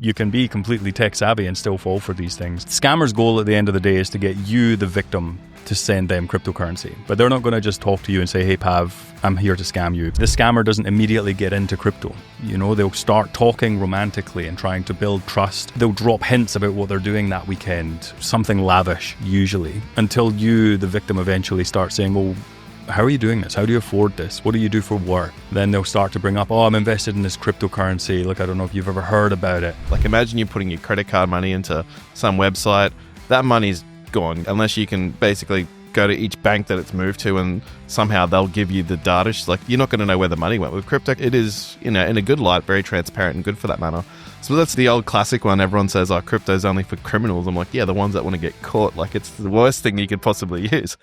You can be completely tech savvy and still fall for these things. Scammers' goal at the end of the day is to get you, the victim, to send them cryptocurrency. But they're not going to just talk to you and say, hey, Pav, I'm here to scam you. The scammer doesn't immediately get into crypto. They'll start talking romantically and trying to build trust. They'll drop hints about what they're doing that weekend, something lavish, usually, until you, the victim, eventually start saying, well, how are you doing this? How do you afford this? What do you do for work? Then they'll start to bring up, I'm invested in this cryptocurrency. Look, I don't know if you've ever heard about it. Like, imagine you putting your credit card money into some website. That money's gone unless you can basically go to each bank that it's moved to and somehow they'll give you the data. Like, you're not going to know where the money went. With crypto, it is, in a good light, very transparent and good for that matter. So that's the old classic one. Everyone says, crypto's only for criminals. I'm like, yeah, the ones that want to get caught. Like, it's the worst thing you could possibly use.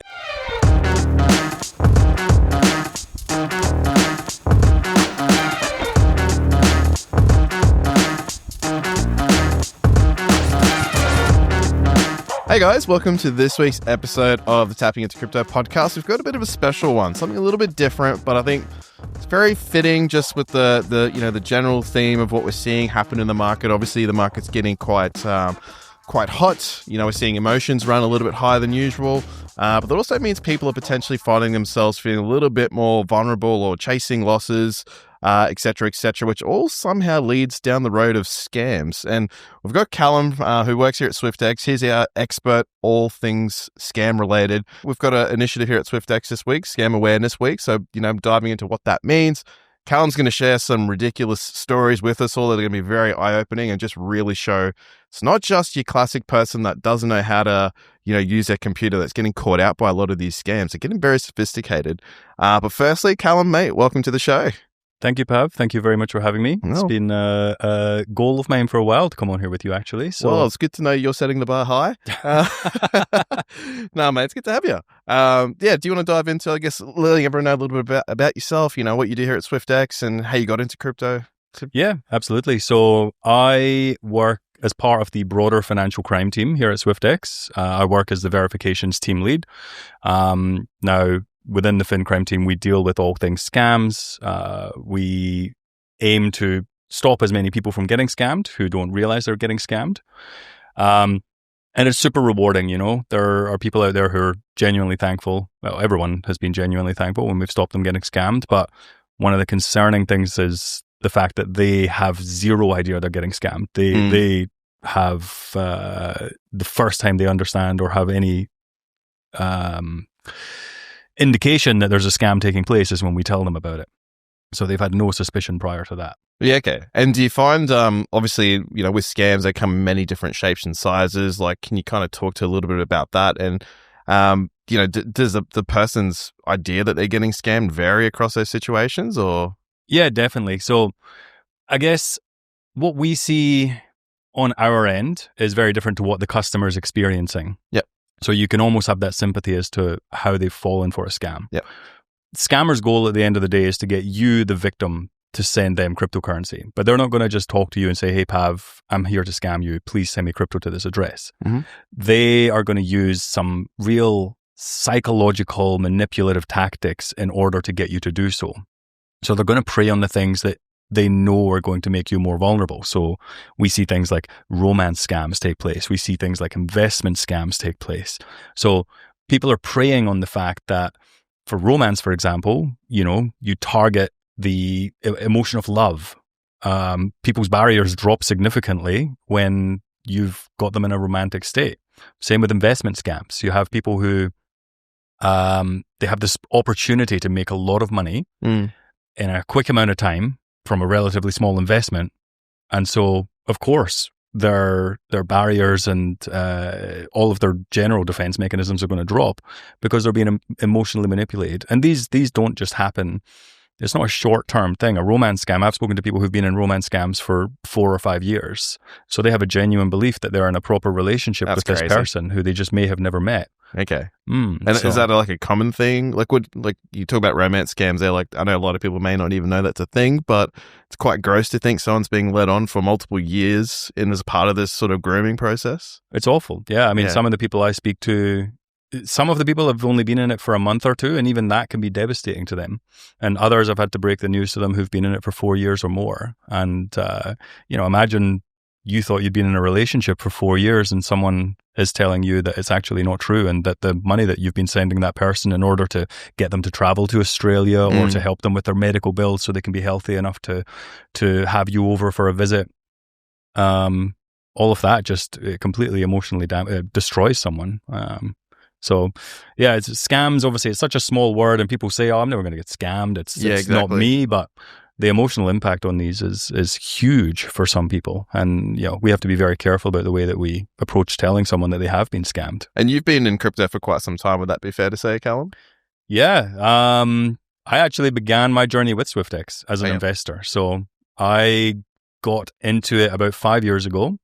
Hey guys, welcome to this week's episode of the Tapping Into Crypto podcast. We've got a bit of a special one, something a little bit different, but I think it's very fitting just with the general theme of what we're seeing happen in the market. Obviously, the market's getting quite hot. We're seeing emotions run a little bit higher than usual, but that also means people are potentially finding themselves feeling a little bit more vulnerable or chasing losses, etc., which all somehow leads down the road of scams. And we've got Calum, who works here at Swyftx. He's our expert, all things scam related. We've got an initiative here at Swyftx this week, Scam Awareness Week. So, diving into what that means. Calum's going to share some ridiculous stories with us, all that are going to be very eye-opening and just really show it's not just your classic person that doesn't know how to, use their computer that's getting caught out by a lot of these scams. They're getting very sophisticated. But firstly, Calum, mate, welcome to the show. Thank you, Pav. Thank you very much for having me. It's been a goal of mine for a while to come on here with you, actually. So. Well, it's good to know you're setting the bar high. No, mate, it's good to have you. Do you want to dive into, I guess, letting everyone know a little bit about yourself, what you do here at Swyftx and how you got into crypto? Yeah, absolutely. So I work as part of the broader financial crime team here at Swyftx. I work as the verifications team lead. Now, within the fin crime team, we deal with all things scams. We aim to stop as many people from getting scammed who don't realize they're getting scammed. And it's super rewarding, There are people out there who are genuinely thankful. Well, everyone has been genuinely thankful when we've stopped them getting scammed. But one of the concerning things is the fact that they have zero idea they're getting scammed. They have the first time they understand or have any indication that there's a scam taking place is when we tell them about it. So they've had no suspicion prior to that. Yeah, okay. And do you find, obviously, with scams, they come in many different shapes and sizes. Like, can you kind of talk to a little bit about that? And, does the person's idea that they're getting scammed vary across those situations or? Yeah, definitely. So I guess what we see on our end is very different to what the customer's experiencing. Yep. So you can almost have that sympathy as to how they've fallen for a scam. Yep. Scammers' goal at the end of the day is to get you, the victim, to send them cryptocurrency. But they're not going to just talk to you and say, hey, Pav, I'm here to scam you. Please send me crypto to this address. Mm-hmm. They are going to use some real psychological manipulative tactics in order to get you to do so. So they're going to prey on the things that they know are going to make you more vulnerable. So we see things like romance scams take place. We see things like investment scams take place. So people are preying on the fact that for romance, for example, you target the emotion of love. People's barriers drop significantly when you've got them in a romantic state. Same with investment scams. You have people who they have this opportunity to make a lot of money in a quick amount of time from a relatively small investment. And so, of course, their barriers and all of their general defense mechanisms are going to drop because they're being emotionally manipulated. And these don't just happen. It's not a short-term thing. A romance scam, I've spoken to people who've been in romance scams for 4 or 5 years. So they have a genuine belief that they're in a proper relationship with this person who they just may have never met. Okay. Is that like a common thing? Like you talk about romance scams, they're like, I know a lot of people may not even know that's a thing, but it's quite gross to think someone's being led on for multiple years as part of this sort of grooming process. It's awful. Yeah. I mean, some of the people I speak to, some of the people have only been in it for a month or two, and even that can be devastating to them. And others have had to break the news to them who've been in it for 4 years or more. And, imagine you thought you'd been in a relationship for 4 years and someone is telling you that it's actually not true, and that the money that you've been sending that person in order to get them to travel to Australia or to help them with their medical bills so they can be healthy enough to have you over for a visit, all of that just completely emotionally destroys someone. So yeah, it's scams. Obviously, it's such a small word, and people say, "Oh, I'm never going to get scammed." It's not me, but the emotional impact on these is huge for some people, and we have to be very careful about the way that we approach telling someone that they have been scammed. And you've been in crypto for quite some time. Would that be fair to say, Calum? Yeah, I actually began my journey with Swyftx as an investor. So I got into it about 5 years ago.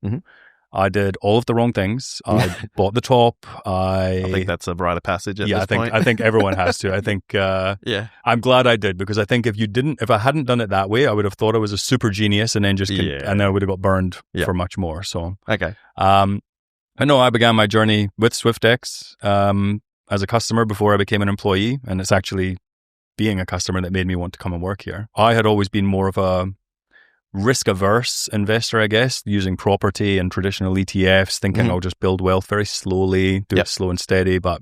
I did all of the wrong things. I bought the top. I think that's a rite of passage at this point. I think everyone has to. I think I'm glad I did, because I think if I hadn't done it that way, I would have thought I was a super genius and then and then I would have got burned for much more. So okay. I know I began my journey with Swyftx as a customer before I became an employee, and it's actually being a customer that made me want to come and work here. I had always been more of a risk-averse investor, I guess, using property and traditional ETFs, thinking I'll just build wealth very slowly, do it slow and steady. But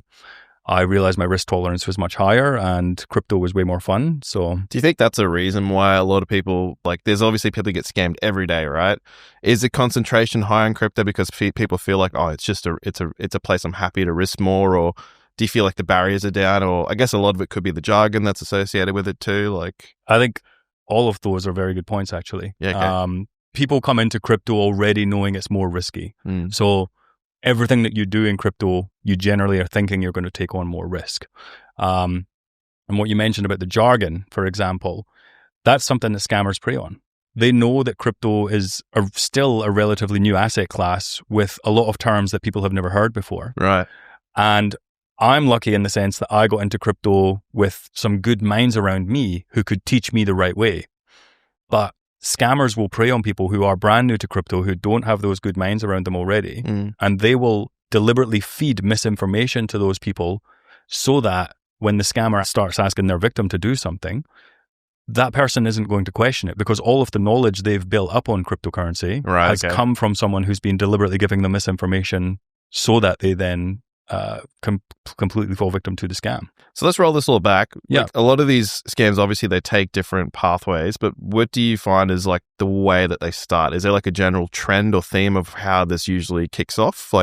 I realized my risk tolerance was much higher and crypto was way more fun. So do you think that's a reason why a lot of people, there's obviously people get scammed every day, right? Is the concentration high on crypto because people feel like, oh, it's just it's a place I'm happy to risk more? Or do you feel like the barriers are down? Or I guess a lot of it could be the jargon that's associated with it too. I think all of those are very good points, actually. Yeah, okay. People come into crypto already knowing it's more risky. So everything that you do in crypto, you generally are thinking you're going to take on more risk. And what you mentioned about the jargon, for example, that's something that scammers prey on. They know that crypto is still a relatively new asset class with a lot of terms that people have never heard before. Right. And I'm lucky in the sense that I got into crypto with some good minds around me who could teach me the right way. But scammers will prey on people who are brand new to crypto, who don't have those good minds around them already. And they will deliberately feed misinformation to those people so that when the scammer starts asking their victim to do something, that person isn't going to question it, because all of the knowledge they've built up on cryptocurrency has come from someone who's been deliberately giving them misinformation so that they then completely fall victim to the scam. So let's roll this all back. Yeah. A lot of these scams, obviously, they take different pathways, but what do you find is the way that they start? Is there a general trend or theme of how this usually kicks off?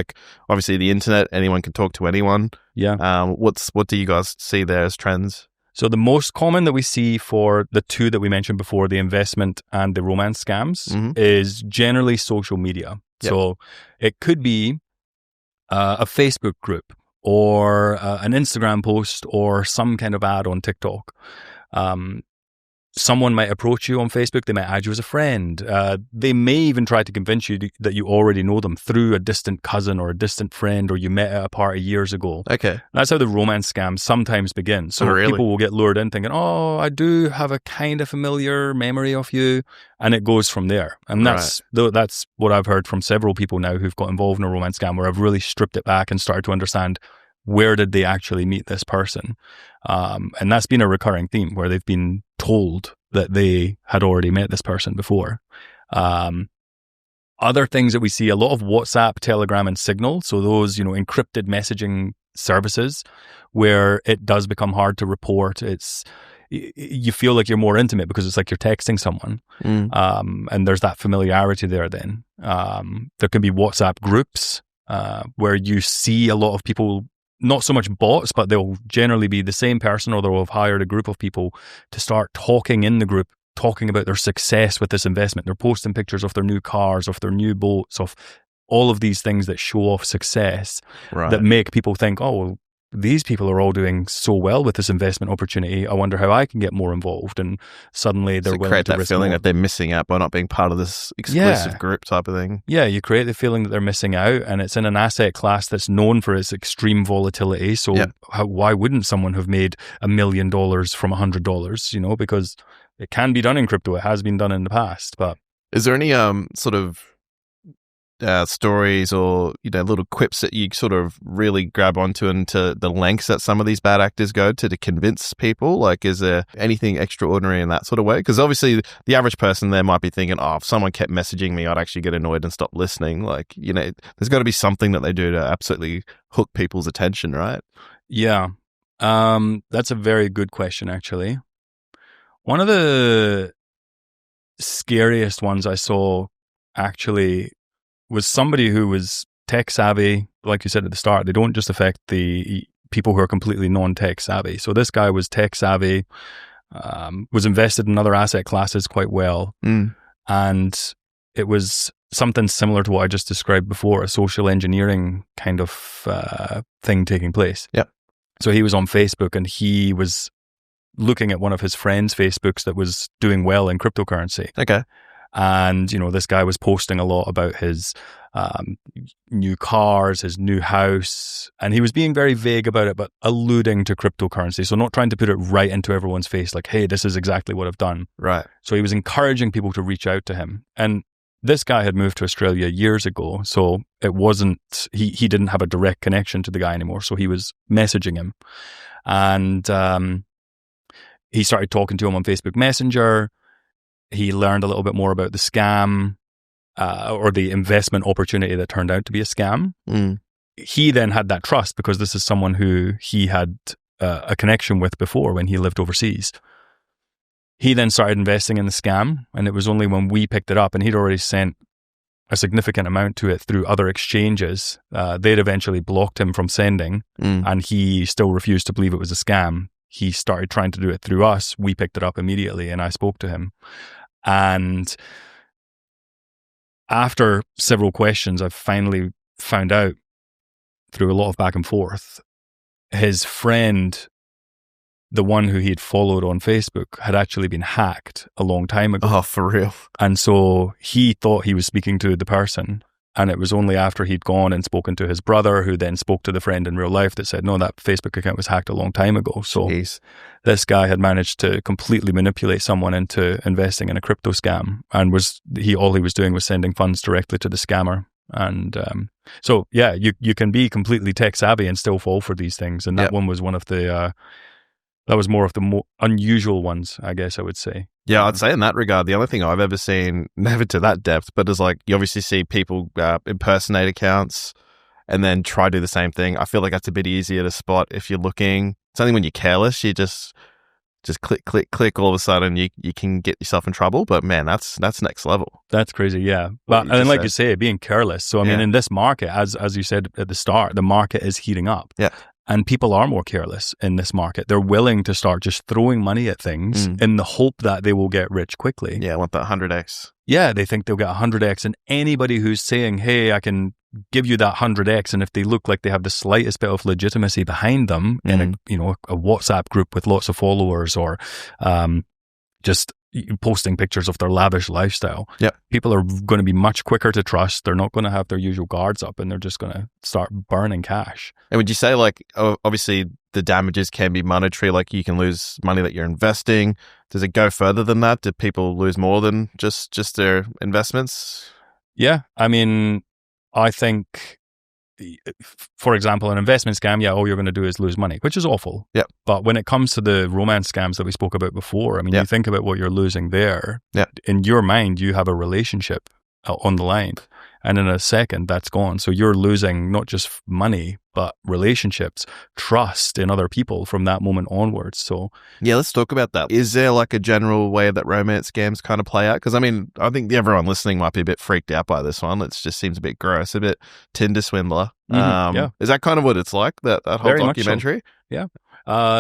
Obviously, the internet, anyone can talk to anyone. Yeah. What do you guys see there as trends? So the most common that we see for the two that we mentioned before, the investment and the romance scams, is generally social media. Yep. So it could be a Facebook group or an Instagram post or some kind of ad on TikTok. Someone might approach you on Facebook. They might add you as a friend. They may even try to convince you that you already know them through a distant cousin or a distant friend, or you met at a party years ago. Okay. That's how the romance scams sometimes begin. So people will get lured in thinking, oh, I do have a kind of familiar memory of you. And it goes from there. And that's what I've heard from several people now who've got involved in a romance scam, where I've really stripped it back and started to understand, where did they actually meet this person? And that's been a recurring theme, where they've been told that they had already met this person before. Other things that we see, a lot of WhatsApp, Telegram, and Signal. So those, encrypted messaging services, where it does become hard to report. You feel like you're more intimate because it's like you're texting someone. And there's that familiarity there then. There can be WhatsApp groups where you see a lot of people, not so much bots, but they'll generally be the same person, or they'll have hired a group of people to start talking in the group, talking about their success with this investment. They're posting pictures of their new cars, of their new boats, of all of these things that show off success, that make people think, oh, well, these people are all doing so well with this investment opportunity. I wonder how I can get more involved. And suddenly they're willing to risk more. Create that feeling that they're missing out by not being part of this exclusive group type of thing. Yeah, you create the feeling that they're missing out, and it's in an asset class that's known for its extreme volatility. So why wouldn't someone have made $1 million from $100? Because it can be done in crypto. It has been done in the past. But is there any sort of stories or little quips that you sort of really grab onto, and to the lengths that some of these bad actors go to convince people? Like, is there anything extraordinary in that sort of way? Because obviously the average person there might be thinking, oh, if someone kept messaging me, I'd actually get annoyed and stop listening. Like, there's got to be something that they do to absolutely hook people's attention, right? Yeah. That's a very good question, actually. One of the scariest ones I saw actually was somebody who was tech savvy. Like you said at the start, they don't just affect the people who are completely non-tech savvy. So this guy was tech savvy, was invested in other asset classes quite well. And it was something similar to what I just described before, a social engineering kind of thing taking place. Yeah. So he was on Facebook and he was looking at one of his friends' Facebooks that was doing well in cryptocurrency. Okay. And, this guy was posting a lot about his new cars, his new house, and he was being very vague about it, but alluding to cryptocurrency. So not trying to put it right into everyone's face, like, hey, this is exactly what I've done. Right. So he was encouraging people to reach out to him. And this guy had moved to Australia years ago, so it wasn't, he didn't have a direct connection to the guy anymore. So he was messaging him. And he started talking to him on Facebook Messenger. He learned a little bit more about the scam or the investment opportunity that turned out to be a scam. He then had that trust because this is someone who he had a connection with before when he lived overseas. He then started investing in the scam, and it was only when we picked it up, and he'd already sent a significant amount to it through other exchanges. They'd eventually blocked him from sending, and he still refused to believe it was a scam. He started trying to do it through us. We picked it up immediately, and I spoke to him. And after several questions, I finally found out through a lot of back and forth, his friend, the one who he had followed on Facebook, had actually been hacked a long time ago. Oh, for real? And so he thought he was speaking to the person. And it was only after he'd gone and spoken to his brother, who then spoke to the friend in real life, that said, no, that Facebook account was hacked a long time ago. So this guy had managed to completely manipulate someone into investing in a crypto scam. And all he was doing was sending funds directly to the scammer. And so, yeah, you can be completely tech savvy and still fall for these things. And that one was one of the... that was more of the more unusual ones, I guess I would say. Yeah, I'd say in that regard, the only thing I've ever seen, never to that depth, but is like you obviously see people impersonate accounts and then try to do the same thing. I feel like that's a bit easier to spot if you're looking. It's only when you're careless, you just click, all of a sudden you can get yourself in trouble. But man, that's next level. That's crazy, yeah. But and then, like you say, being careless. So I mean, in this market, as you said at the start, the market is heating up. Yeah. And people are more careless in this market. They're willing to start just throwing money at things in the hope that they will get rich quickly. Yeah, I want that 100x. Yeah, they think they'll get 100x. And anybody who's saying, hey, I can give you that 100x, and if they look like they have the slightest bit of legitimacy behind them in a WhatsApp group with lots of followers, or just posting pictures of their lavish lifestyle, people are going to be much quicker to trust. They're not going to have their usual guards up, and they're just going to start burning cash. And would you say, like, obviously the damages can be monetary, like you can lose money that you're investing. Does it go further than that? Do people lose more than just their investments? Yeah, I mean, I think, for example, an investment scam, all you're going to do is lose money, which is awful. Yeah. But when it comes to the romance scams that we spoke about before, I mean, you think about what you're losing there. Yeah. In your mind, you have a relationship on the line, and in a second, that's gone. So you're losing not just money, but relationships, trust in other people from that moment onwards. So yeah, let's talk about that. Is there like a general way that romance scams kind of play out? Because I mean, I think everyone listening might be a bit freaked out by this one. It just seems a bit gross, a bit Tinder swindler. Is that kind of what it's like, that whole Very documentary? So. Yeah.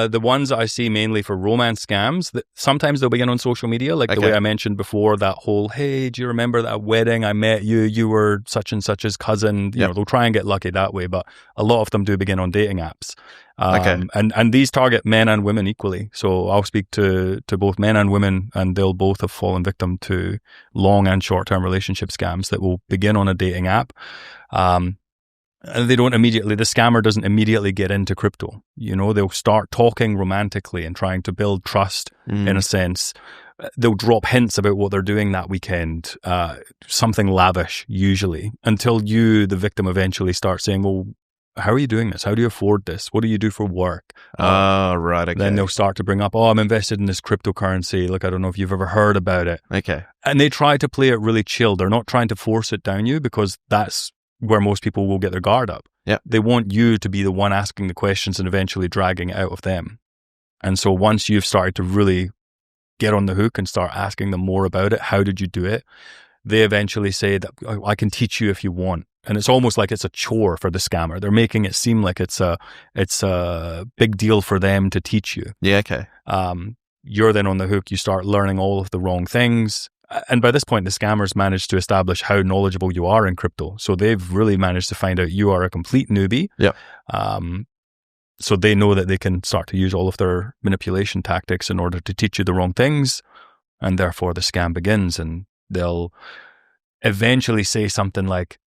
The ones I see mainly for romance scams, that sometimes they'll begin on social media, like the way I mentioned before, that whole, hey, do you remember that wedding? I met you, you were such and such's cousin. You know, they'll try and get lucky that way, but a lot of them do begin on dating apps. And these target men and women equally. So I'll speak to both men and women, and they'll both have fallen victim to long and short-term relationship scams that will begin on a dating app. And the scammer doesn't immediately get into crypto. You know, they'll start talking romantically and trying to build trust in a sense they'll drop hints about what they're doing that weekend, something lavish usually, until you, the victim, eventually start saying, well, how are you doing this? How do you afford this? What do you do for work? Right, okay. Then they'll start to bring up, I'm invested in this cryptocurrency. Look, I don't know if you've ever heard about it. Okay. And they try to play it really chill. They're not trying to force it down you, because that's where most people will get their guard up. Yeah. They want you to be the one asking the questions and eventually dragging it out of them. And so once you've started to really get on the hook and start asking them more about it, how did you do it? They eventually say that I can teach you if you want. And it's almost like it's a chore for the scammer. They're making it seem like it's a big deal for them to teach you. Yeah, okay. You're then on the hook. You start learning all of the wrong things. And by this point, the scammers managed to establish how knowledgeable you are in crypto. So they've really managed to find out you are a complete newbie. Yeah. So they know that they can start to use all of their manipulation tactics in order to teach you the wrong things. And therefore the scam begins, and they'll eventually say something like,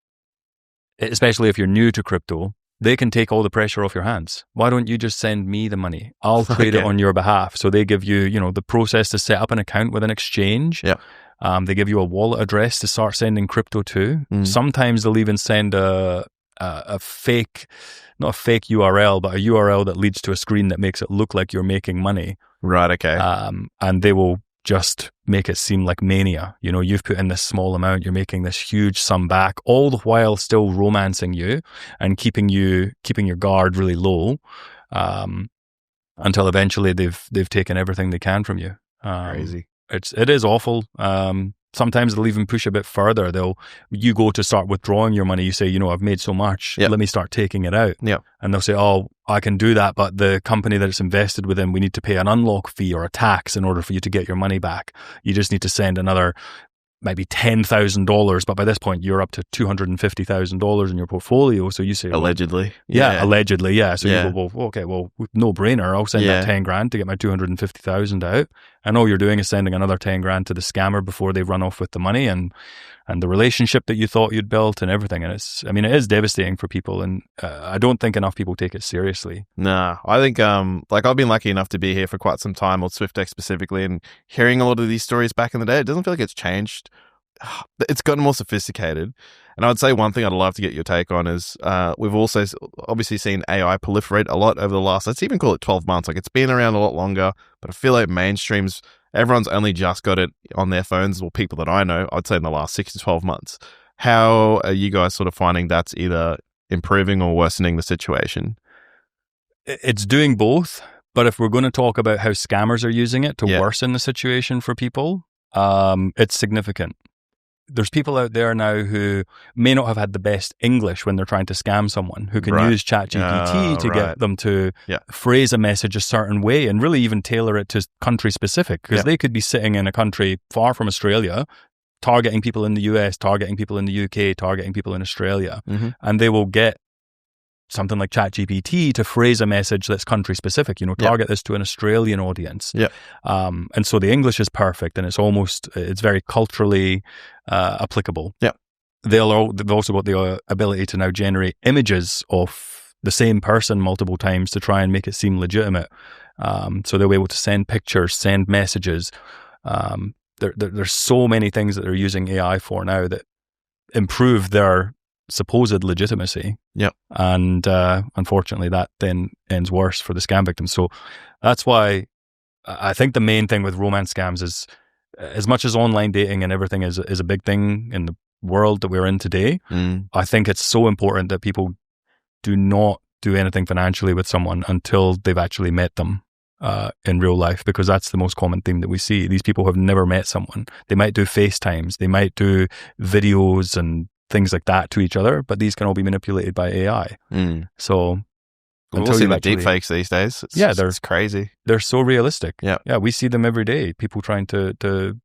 especially if you're new to crypto, they can take all the pressure off your hands. Why don't you just send me the money? I'll trade it on your behalf. So they give you, the process to set up an account with an exchange. Yeah. They give you a wallet address to start sending crypto to. Sometimes they'll even send a fake, not a fake URL, but a URL that leads to a screen that makes it look like you're making money. Right, okay. And they will just make it seem like mania. You've put in this small amount, you're making this huge sum back, all the while still romancing you and keeping your guard really low, until eventually they've taken everything they can from you. Crazy. It is awful. Sometimes they'll even push a bit further. You go to start withdrawing your money. You say, I've made so much. Yep. Let me start taking it out. Yeah. And they'll say, I can do that, but the company that it's invested within, we need to pay an unlock fee or a tax in order for you to get your money back. You just need to send another maybe $10,000, but by this point you're up to $250,000 in your portfolio. So you say, allegedly. Allegedly. Yeah. So you go, no brainer. I'll send that 10 grand to get my 250,000 out. And all you're doing is sending another 10 grand to the scammer before they run off with the money and the relationship that you thought you'd built and everything. And it is devastating for people. And I don't think enough people take it seriously. Nah, I think, I've been lucky enough to be here for quite some time, or Swyftx specifically, and hearing a lot of these stories back in the day, it doesn't feel like it's changed. It's gotten more sophisticated. And I would say one thing I'd love to get your take on is we've also obviously seen AI proliferate a lot over the last, let's even call it 12 months. Like, it's been around a lot longer, but I feel like mainstreams, everyone's only just got it on their phones, or people that I know, I'd say in the last 6 to 12 months. How are you guys sort of finding that's either improving or worsening the situation? It's doing both, but if we're going to talk about how scammers are using it to worsen the situation for people, it's significant. There's people out there now who may not have had the best English when they're trying to scam someone, who can use ChatGPT to get them to phrase a message a certain way and really even tailor it to country specific, because they could be sitting in a country far from Australia, targeting people in the US, targeting people in the UK, targeting people in Australia, and they will get something like ChatGPT to phrase a message that's country specific, target this to an Australian audience. And so the English is perfect, and it's very culturally applicable. They've also got the ability to now generate images of the same person multiple times to try and make it seem legitimate. So they'll be able to send pictures, send messages. There's so many things that they're using AI for now that improve their supposed legitimacy. And unfortunately that then ends worse for the scam victims. So that's why I think the main thing with romance scams is, as much as online dating and everything is a big thing in the world that we're in today, I think it's so important that people do not do anything financially with someone until they've actually met them in real life, because that's the most common theme that we see. These people have never met someone. They might do FaceTimes, they might do videos and things like that to each other, but these can all be manipulated by AI. So we've all seen the deepfakes these days. It's crazy. They're so realistic. Yeah, we see them every day. People trying to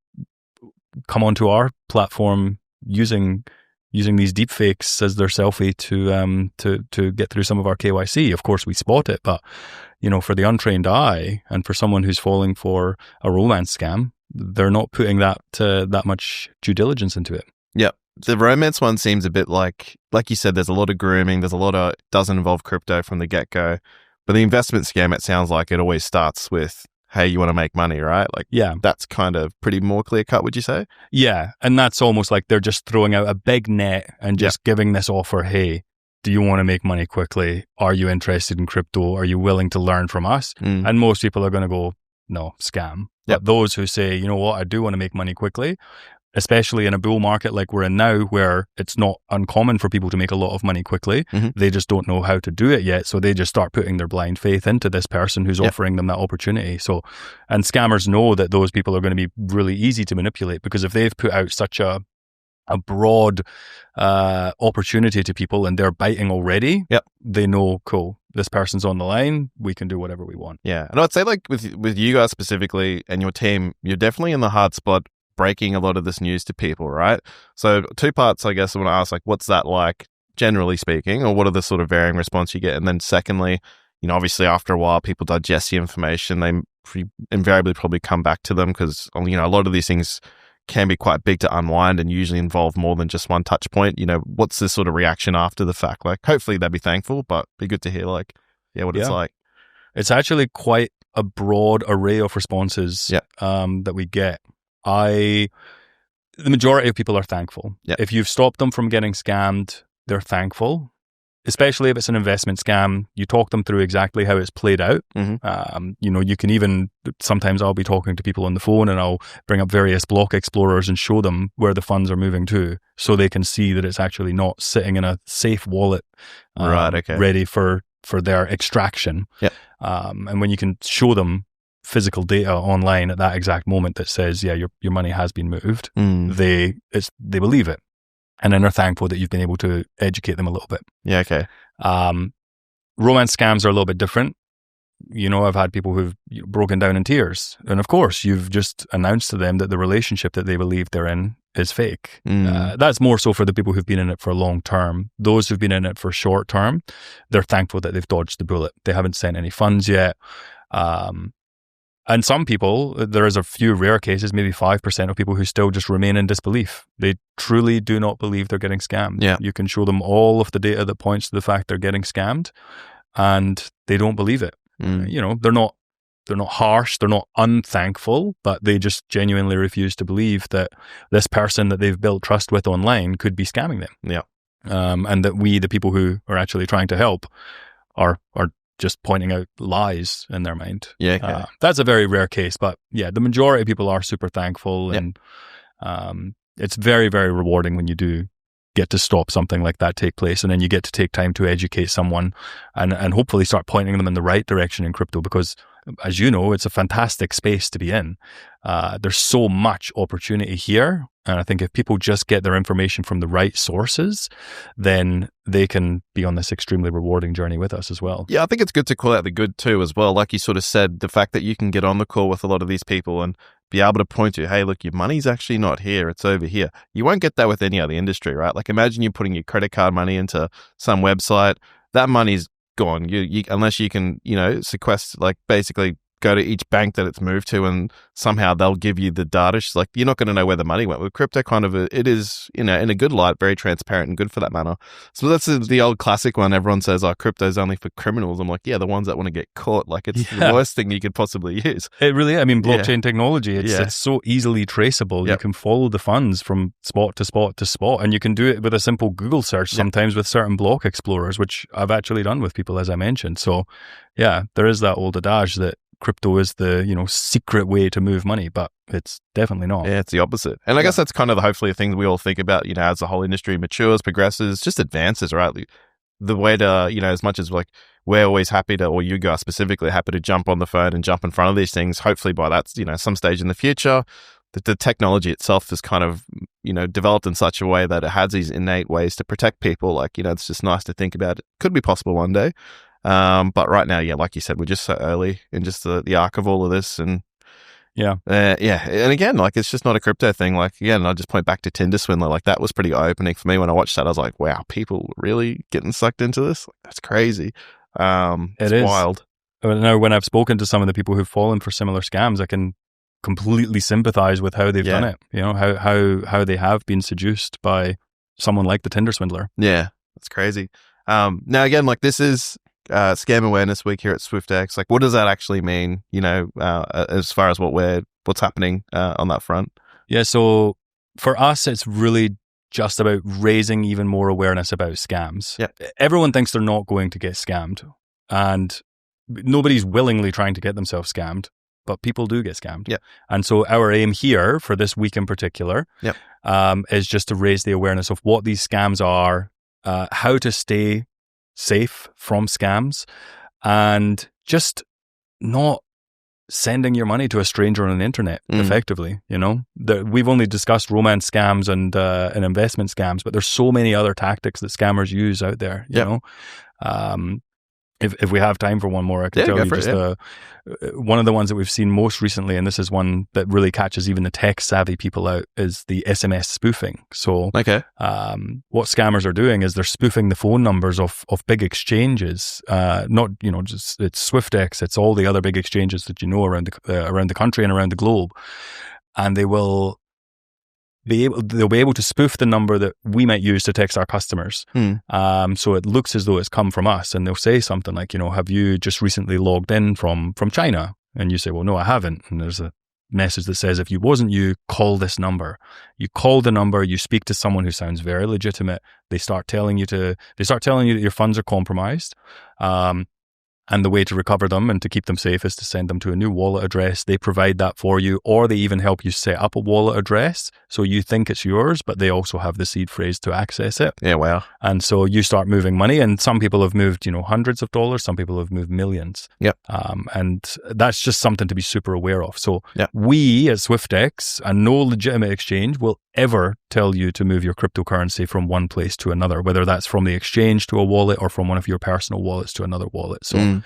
come onto our platform using these deepfakes as their selfie to get through some of our KYC. Of course, we spot it, but for the untrained eye and for someone who's falling for a romance scam, they're not putting that much due diligence into it. The romance one seems a bit like you said, there's a lot of grooming, doesn't involve crypto from the get-go. But the investment scam, it sounds like it always starts with, hey, you want to make money, right? Like, that's kind of pretty more clear cut, would you say? Yeah. And that's almost like they're just throwing out a big net and just giving this offer, hey, do you want to make money quickly? Are you interested in crypto? Are you willing to learn from us? And most people are going to go, no, scam. But those who say, you know what, I do want to make money quickly, especially in a bull market like we're in now, where it's not uncommon for people to make a lot of money quickly. They just don't know how to do it yet. So they just start putting their blind faith into this person who's offering them that opportunity. So, and scammers know that those people are going to be really easy to manipulate, because if they've put out such a broad opportunity to people and they're biting already, they know, cool, this person's on the line, we can do whatever we want. Yeah. And I'd say, like, with you guys specifically and your team, you're definitely in the hard spot breaking a lot of this news to people, right? So 2 parts, I guess, I want to ask, like, what's that like, generally speaking, or what are the sort of varying response you get? And then secondly, you know, obviously after a while, people digest the information, they invariably probably come back to them, because, you know, a lot of these things can be quite big to unwind and usually involve more than just one touch point. You know, what's the sort of reaction after the fact? Like, hopefully they'd be thankful, but be good to hear, like, what it's like. It's actually quite a broad array of responses that we get. The majority of people are thankful. If you've stopped them from getting scammed, they're thankful. Especially if it's an investment scam, you talk them through exactly how it's played out. You know, you can even, sometimes I'll be talking to people on the phone and I'll bring up various block explorers and show them where the funds are moving to, so they can see that it's actually not sitting in a safe wallet ready for their extraction. And when you can show them physical data online at that exact moment that says, your money has been moved, they believe it. And then they're thankful that you've been able to educate them a little bit. Romance scams are a little bit different. You know, I've had people who've broken down in tears. And of course, you've just announced to them that the relationship that they believe they're in is fake. That's more so for the people who've been in it for long term. Those who've been in it for short term, they're thankful that they've dodged the bullet. They haven't sent any funds yet. And some people, there is a few rare cases, maybe 5% of people who still just remain in disbelief. They truly do not believe they're getting scammed. You can show them all of the data that points to the fact they're getting scammed, and they don't believe it. You know, they're not harsh, they're not unthankful, but they just genuinely refuse to believe that this person that they've built trust with online could be scamming them. And that we, the people who are actually trying to help, are just pointing out lies in their mind. That's a very rare case, but the majority of people are super thankful, and it's very, very rewarding when you do get to stop something like that take place, and then you get to take time to educate someone and hopefully start pointing them in the right direction in crypto, because as you know, it's a fantastic space to be in. There's so much opportunity here. And I think if people just get their information from the right sources, then they can be on this extremely rewarding journey with us as well. I think it's good to call out the good too as well. Like you sort of said, the fact that you can get on the call with a lot of these people and be able to point to, hey, look, your money's actually not here, it's over here. You won't get that with any other industry, right? Like imagine you're putting your credit card money into some website, that money's gone. You unless you can, sequester, like basically go to each bank that it's moved to and somehow they'll give you the data. She's like, you're not going to know where the money went. With crypto, it is, in a good light, very transparent and good for that matter. So that's the old classic one. Everyone says, crypto's only for criminals. I'm like, the ones that want to get caught. Like it's the worst thing you could possibly use. It really, blockchain technology, it's so easily traceable. You can follow the funds from spot to spot to spot, and you can do it with a simple Google search sometimes with certain block explorers, which I've actually done with people, as I mentioned. So there is that old adage that crypto is the secret way to move money, but it's definitely not. It's the opposite. And I guess that's kind of hopefully a thing we all think about, as the whole industry matures, progresses, just advances, right? The way to, as much as like we're always happy to, or you guys specifically happy to jump on the phone and jump in front of these things, hopefully by that, some stage in the future, the technology itself is kind of, developed in such a way that it has these innate ways to protect people. Like, it's just nice to think about. It could be possible one day. But right now, like you said, we're just so early in just the arc of all of this. And and again, like it's just not a crypto thing. Like, again, I just point back to Tinder Swindler. Like that was pretty eye-opening for me when I watched that. I was like, wow, people really getting sucked into this? Like, that's crazy. It's wild. Now, when I've spoken to some of the people who've fallen for similar scams, I can completely sympathize with how they've done it. How they have been seduced by someone like the Tinder Swindler. Yeah, that's crazy. Now, again, like this is Scam Awareness Week here at Swyftx. Like, what does that actually mean? As far as what's happening on that front. Yeah. So for us, it's really just about raising even more awareness about scams. Yeah. Everyone thinks they're not going to get scammed, and nobody's willingly trying to get themselves scammed, but people do get scammed. Yeah. And so our aim here for this week in particular is just to raise the awareness of what these scams are, how to stay safe from scams, and just not sending your money to a stranger on the internet effectively. We've only discussed romance scams and investment scams, but there's so many other tactics that scammers use out there. You know, if we have time for one more, I can tell you just one of the ones that we've seen most recently, and this is one that really catches even the tech savvy people out, is the SMS spoofing. So what scammers are doing is they're spoofing the phone numbers of big exchanges, not just it's Swyftx, it's all the other big exchanges that around the country and around the globe, and they'll be able to spoof the number that we might use to text our customers. So it looks as though it's come from us, and they'll say something like, have you just recently logged in from China? And you say, well, no, I haven't. And there's a message that says, if you wasn't you, call this number. You call the number, you speak to someone who sounds very legitimate. They start telling you that your funds are compromised. And the way to recover them and to keep them safe is to send them to a new wallet address. They provide that for you, or they even help you set up a wallet address. So you think it's yours, but they also have the seed phrase to access it. Yeah, wow. And so you start moving money, and some people have moved, hundreds of dollars. Some people have moved millions. Yep. And that's just something to be super aware of. So we at Swyftx, and no legitimate exchange, will ever tell you to move your cryptocurrency from one place to another, whether that's from the exchange to a wallet or from one of your personal wallets to another wallet. So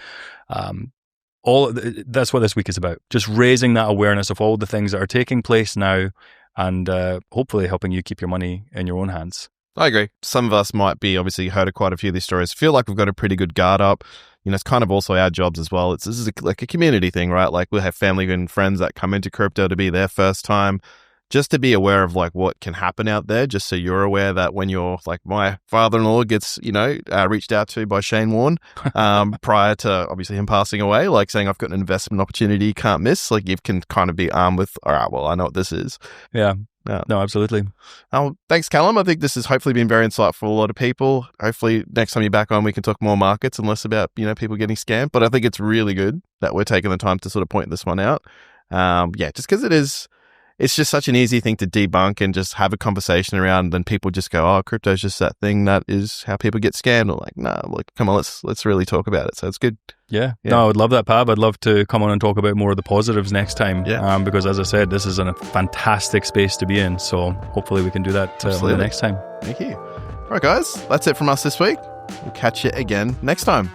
that's what this week is about. Just raising that awareness of all the things that are taking place now, and hopefully helping you keep your money in your own hands. I agree. Some of us might be obviously heard of quite a few of these stories, feel like we've got a pretty good guard up. It's kind of also our jobs as well. This is like a community thing, right? Like we'll have family and friends that come into crypto to be their first time. Just to be aware of like what can happen out there, just so you're aware that when you're like, my father-in-law gets, reached out to by Shane Warne prior to obviously him passing away, like saying, I've got an investment opportunity you can't miss. Like you can kind of be armed with, all right, well, I know what this is. Yeah. No, absolutely. Thanks, Calum. I think this has hopefully been very insightful for a lot of people. Hopefully next time you're back on, we can talk more markets and less about, people getting scammed. But I think it's really good that we're taking the time to sort of point this one out. Just because it's just such an easy thing to debunk and just have a conversation around. Then people just go, "Oh, crypto's just that thing that is how people get scammed." Or like, "Nah, come on, let's really talk about it." So it's good. Yeah. No, I would love that, Pav. I'd love to come on and talk about more of the positives next time. Yeah. Because as I said, this is a fantastic space to be in. So hopefully we can do that the next time. Thank you. All right, guys, that's it from us this week. We'll catch you again next time.